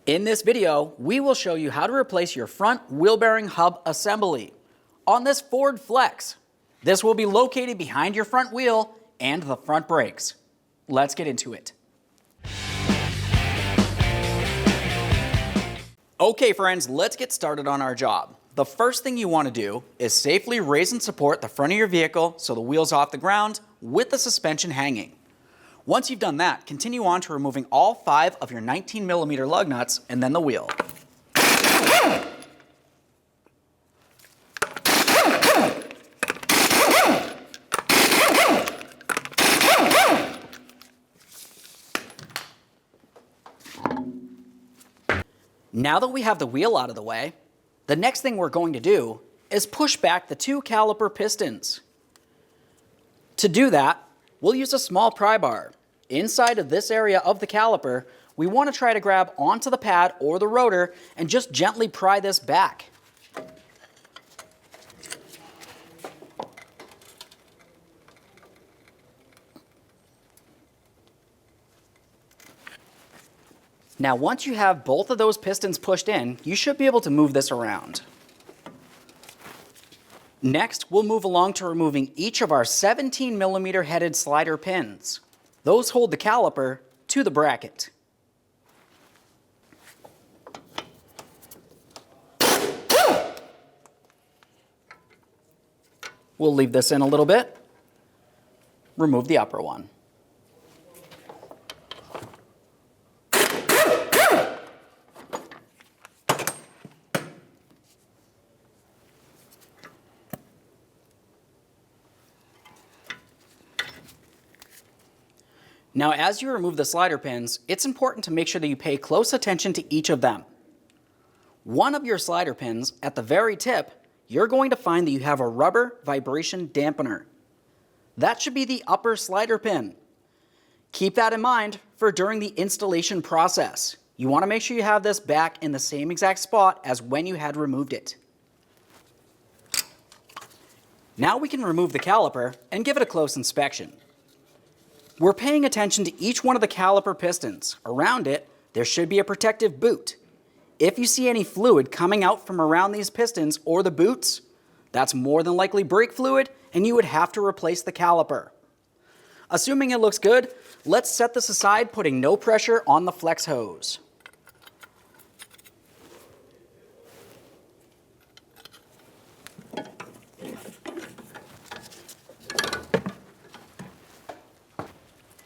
In this video, we will show you how to replace your front wheel bearing hub assembly on this Ford Flex. This will be located behind your front wheel and the front brakes. Let's get into it. Okay friends, let's get started on our job. The first thing you want to do is safely raise and support the front of your vehicle so the wheel's off the ground with the suspension hanging. Once you've done that, continue on to removing all 5 of your 19mm lug nuts and then the wheel. Now that we have the wheel out of the way, the next thing we're going to do is push back the 2 caliper pistons. To do that, we'll use a small pry bar. Inside of this area of the caliper, we want to try to grab onto the pad or the rotor and just gently pry this back. Now once you have both of those pistons pushed in, you should be able to move this around. Next, we'll move along to removing each of our 17mm headed slider pins. Those hold the caliper to the bracket. We'll leave this in a little bit. Remove the upper one. Now, as you remove the slider pins, it's important to make sure that you pay close attention to each of them. One of your slider pins, at the very tip, you're going to find that you have a rubber vibration dampener. That should be the upper slider pin. Keep that in mind for during the installation process. You want to make sure you have this back in the same exact spot as when you had removed it. Now we can remove the caliper and give it a close inspection. We're paying attention to each one of the caliper pistons. Around it, there should be a protective boot. If you see any fluid coming out from around these pistons or the boots, that's more than likely brake fluid, and you would have to replace the caliper. Assuming it looks good, let's set this aside, putting no pressure on the flex hose.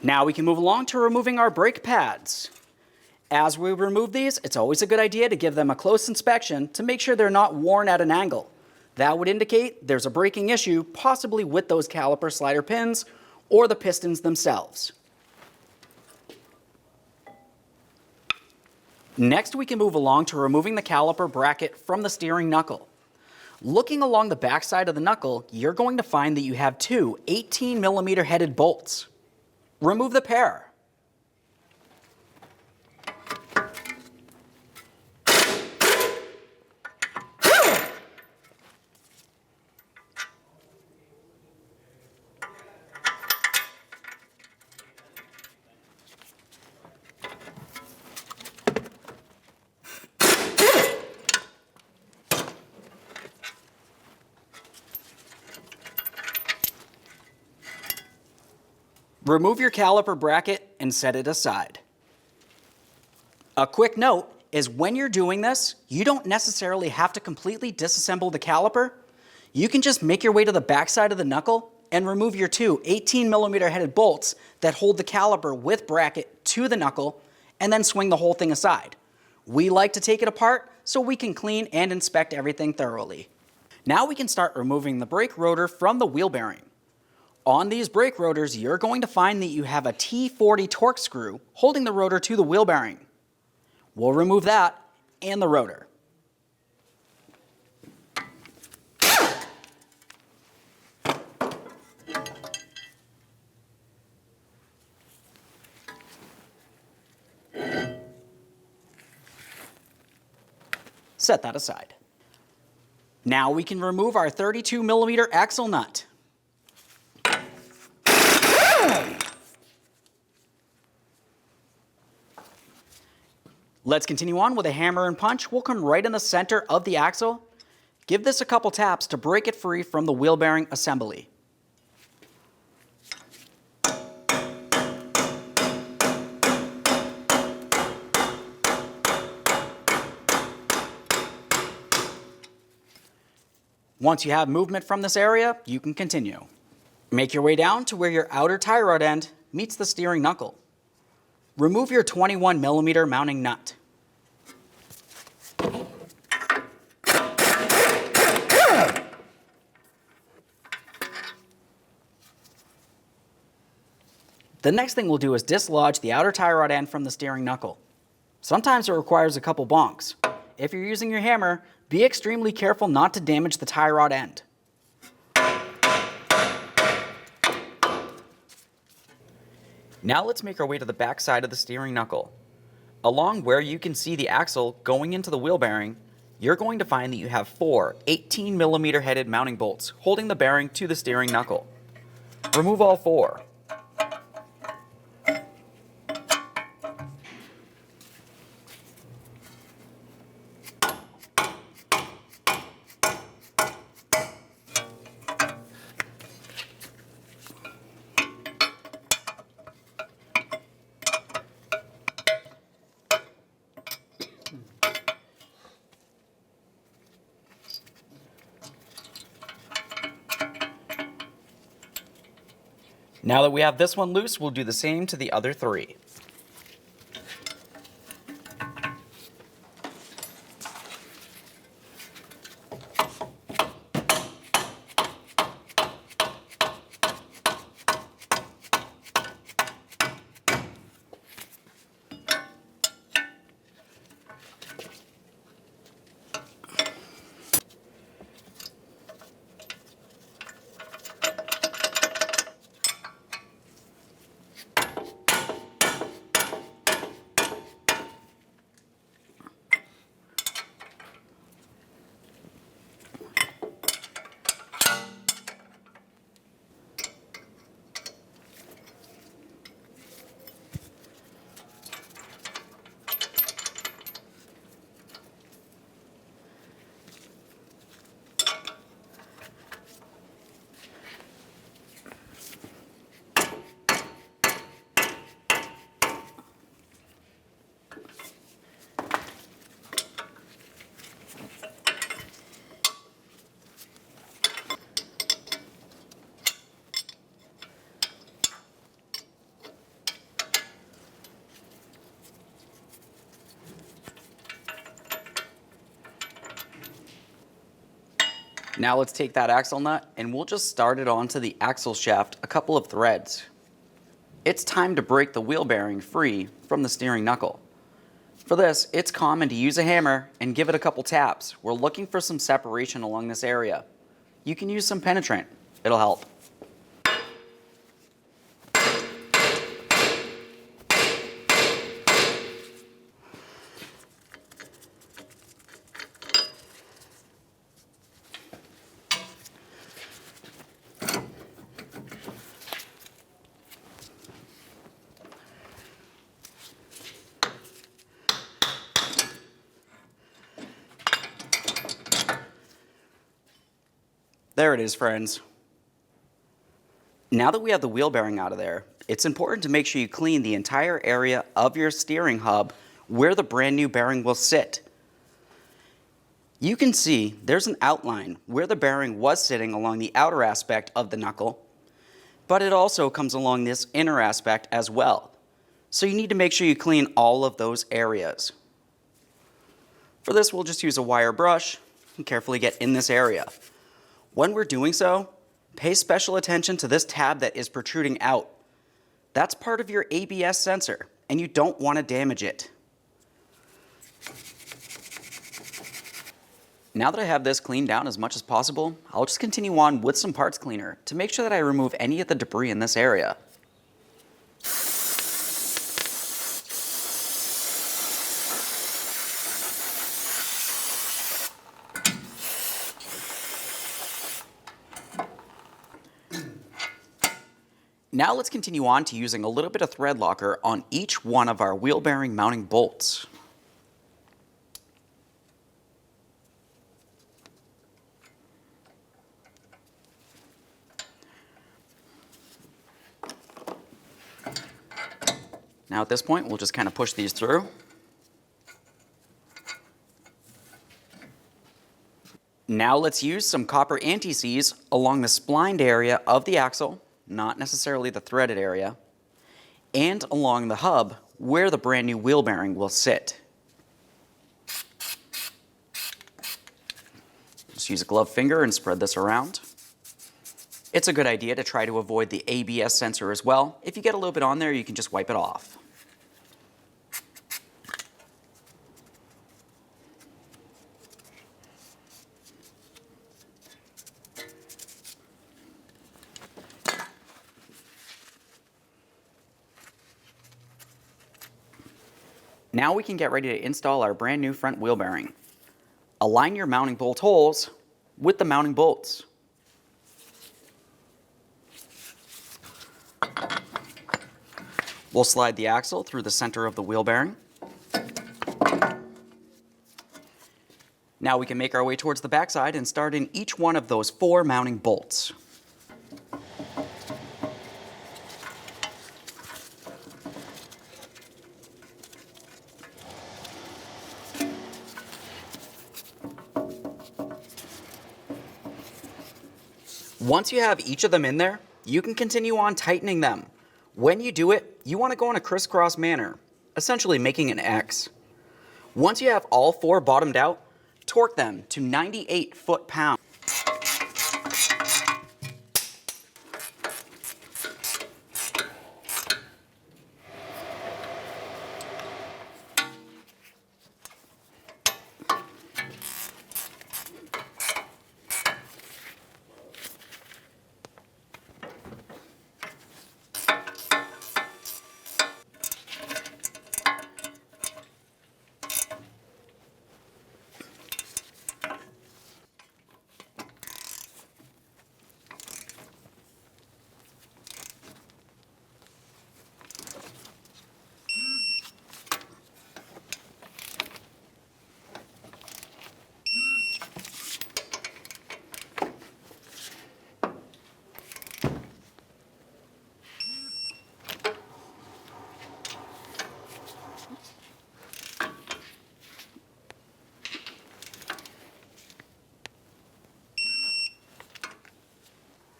Now we can move along to removing our brake pads. As we remove these, it's always a good idea to give them a close inspection to make sure they're not worn at an angle. That would indicate there's a braking issue, possibly with those caliper slider pins or the pistons themselves. Next, we can move along to removing the caliper bracket from the steering knuckle. Looking along the back side of the knuckle, you're going to find that you have 2 18mm headed bolts. Remove the pair. Remove your caliper bracket and set it aside. A quick note is when you're doing this, you don't necessarily have to completely disassemble the caliper. You can just make your way to the back side of the knuckle and remove your 2 18mm headed bolts that hold the caliper with bracket to the knuckle and then swing the whole thing aside. We like to take it apart so we can clean and inspect everything thoroughly. Now we can start removing the brake rotor from the wheel bearing. On these brake rotors, you're going to find that you have a T40 torque screw holding the rotor to the wheel bearing. We'll remove that and the rotor. Set that aside. Now we can remove our 32mm axle nut. Let's continue on with a hammer and punch. We'll come right in the center of the axle. Give this a couple taps to break it free from the wheel bearing assembly. Once you have movement from this area, you can continue. Make your way down to where your outer tie rod end meets the steering knuckle. Remove your 21mm mounting nut. The next thing we'll do is dislodge the outer tie rod end from the steering knuckle. Sometimes it requires a couple bonks. If you're using your hammer, be extremely careful not to damage the tie rod end. Now let's make our way to the back side of the steering knuckle. Along where you can see the axle going into the wheel bearing, you're going to find that you have 4 18mm headed mounting bolts holding the bearing to the steering knuckle. Remove all 4. Now that we have this one loose, we'll do the same to the other 3. Now let's take that axle nut and we'll just start it onto the axle shaft a couple of threads. It's time to break the wheel bearing free from the steering knuckle. For this, it's common to use a hammer and give it a couple taps. We're looking for some separation along this area. You can use some penetrant. It'll help. There it is, friends. Now that we have the wheel bearing out of there, it's important to make sure you clean the entire area of your steering hub where the brand new bearing will sit. You can see there's an outline where the bearing was sitting along the outer aspect of the knuckle, but it also comes along this inner aspect as well. So you need to make sure you clean all of those areas. For this, we'll just use a wire brush and carefully get in this area. When we're doing so, pay special attention to this tab that is protruding out. That's part of your ABS sensor, and you don't want to damage it. Now that I have this cleaned down as much as possible, I'll just continue on with some parts cleaner to make sure that I remove any of the debris in this area. Now let's continue on to using a little bit of thread locker on each one of our wheel bearing mounting bolts. Now at this point, we'll just kind of push these through. Now let's use some copper anti-seize along the splined area of the axle, not necessarily the threaded area, and along the hub where the brand new wheel bearing will sit. Just use a glove finger and spread this around. It's a good idea to try to avoid the ABS sensor as well. If you get a little bit on there, you can just wipe it off. Now we can get ready to install our brand new front wheel bearing. Align your mounting bolt holes with the mounting bolts. We'll slide the axle through the center of the wheel bearing. Now we can make our way towards the backside and start in each one of those 4 mounting bolts. Once you have each of them in there, you can continue on tightening them. When you do it, you want to go in a crisscross manner, essentially making an X. Once you have all 4 bottomed out, torque them to 98 foot-pounds.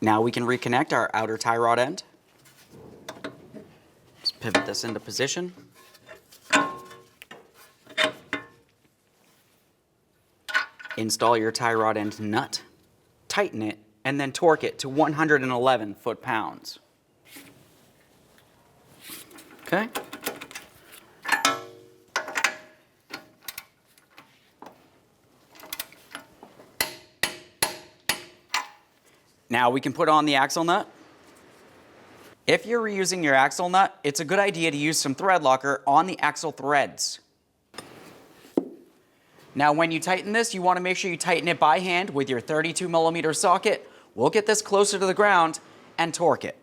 Now we can reconnect our outer tie rod end. Just pivot this into position. Install your tie rod end nut, tighten it, and then torque it to 111 foot-pounds. Okay. Now we can put on the axle nut. If you're reusing your axle nut, it's a good idea to use some thread locker on the axle threads. Now when you tighten this, you want to make sure you tighten it by hand with your 32mm socket. We'll get this closer to the ground and torque it.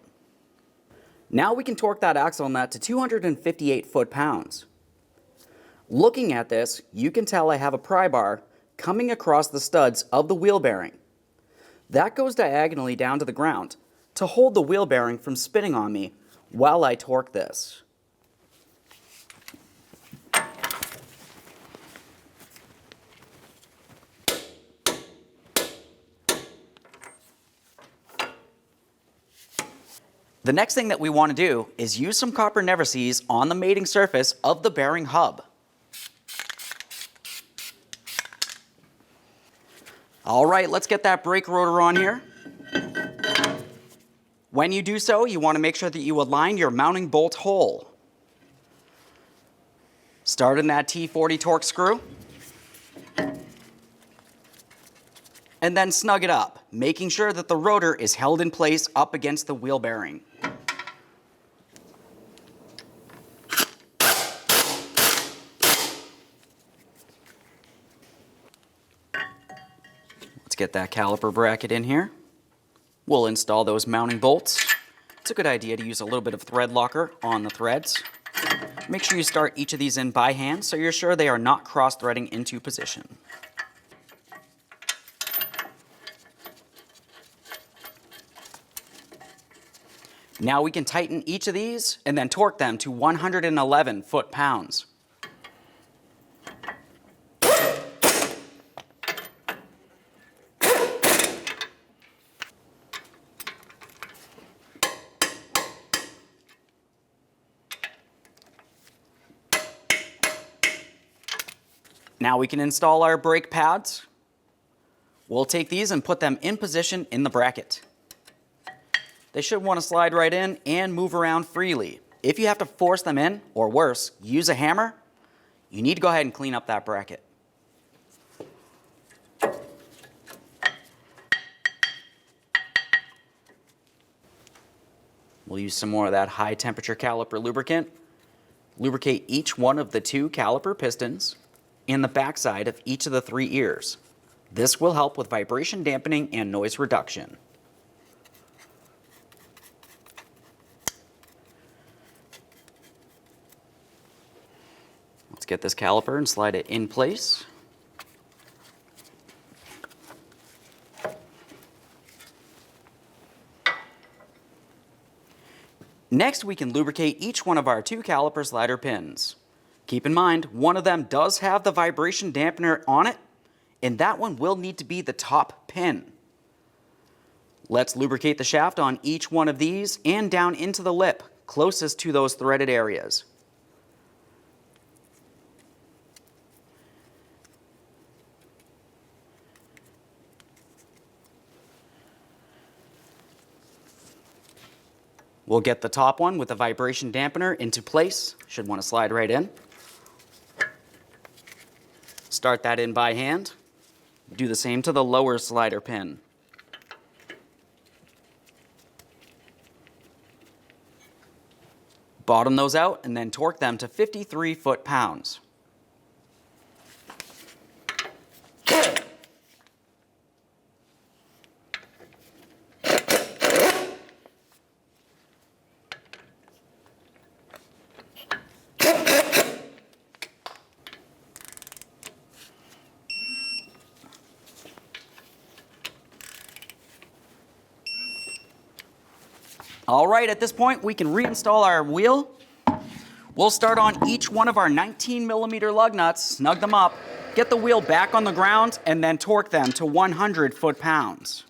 Now we can torque that axle nut to 258 foot-pounds. Looking at this, you can tell I have a pry bar coming across the studs of the wheel bearing. That goes diagonally down to the ground to hold the wheel bearing from spinning on me while I torque this. The next thing that we want to do is use some copper never seize on the mating surface of the bearing hub. All right, let's get that brake rotor on here. When you do so, you want to make sure that you align your mounting bolt hole. Start in that T40 torque screw. And then snug it up, making sure that the rotor is held in place up against the wheel bearing. Let's get that caliper bracket in here. We'll install those mounting bolts. It's a good idea to use a little bit of thread locker on the threads. Make sure you start each of these in by hand so you're sure they are not cross-threading into position. Now we can tighten each of these and then torque them to 111 foot-pounds. Now we can install our brake pads. We'll take these and put them in position in the bracket. They should want to slide right in and move around freely. If you have to force them in, or worse, use a hammer, you need to go ahead and clean up that bracket. We'll use some more of that high temperature caliper lubricant. Lubricate each one of the 2 caliper pistons and the backside of each of the 3 ears. This will help with vibration dampening and noise reduction. Let's get this caliper and slide it in place. Next, we can lubricate each one of our 2 caliper slider pins. Keep in mind, one of them does have the vibration dampener on it, and that one will need to be the top pin. Let's lubricate the shaft on each one of these and down into the lip, closest to those threaded areas. We'll get the top one with the vibration dampener into place. Should want to slide right in. Start that in by hand. Do the same to the lower slider pin. Bottom those out and then torque them to 53 foot-pounds. All right, at this point, we can reinstall our wheel. We'll start on each one of our 19mm lug nuts, snug them up, get the wheel back on the ground, and then torque them to 100 foot-pounds.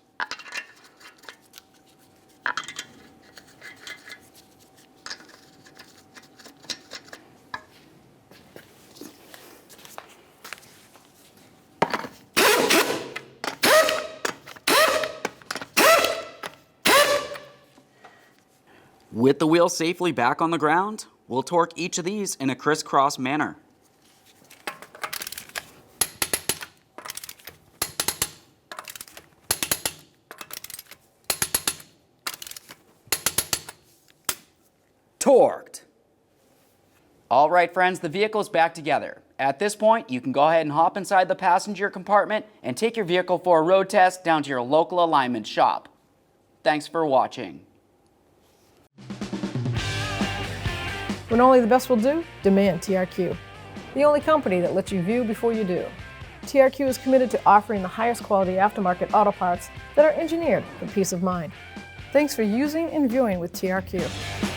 With the wheel safely back on the ground, we'll torque each of these in a crisscross manner. Torqued. All right, friends, the vehicle is back together. At this point, you can go ahead and hop inside the passenger compartment and take your vehicle for a road test down to your local alignment shop. Thanks for watching. When only the best will do, demand TRQ. The only company that lets you view before you do. TRQ is committed to offering the highest quality aftermarket auto parts that are engineered for peace of mind. Thanks for using and viewing with TRQ.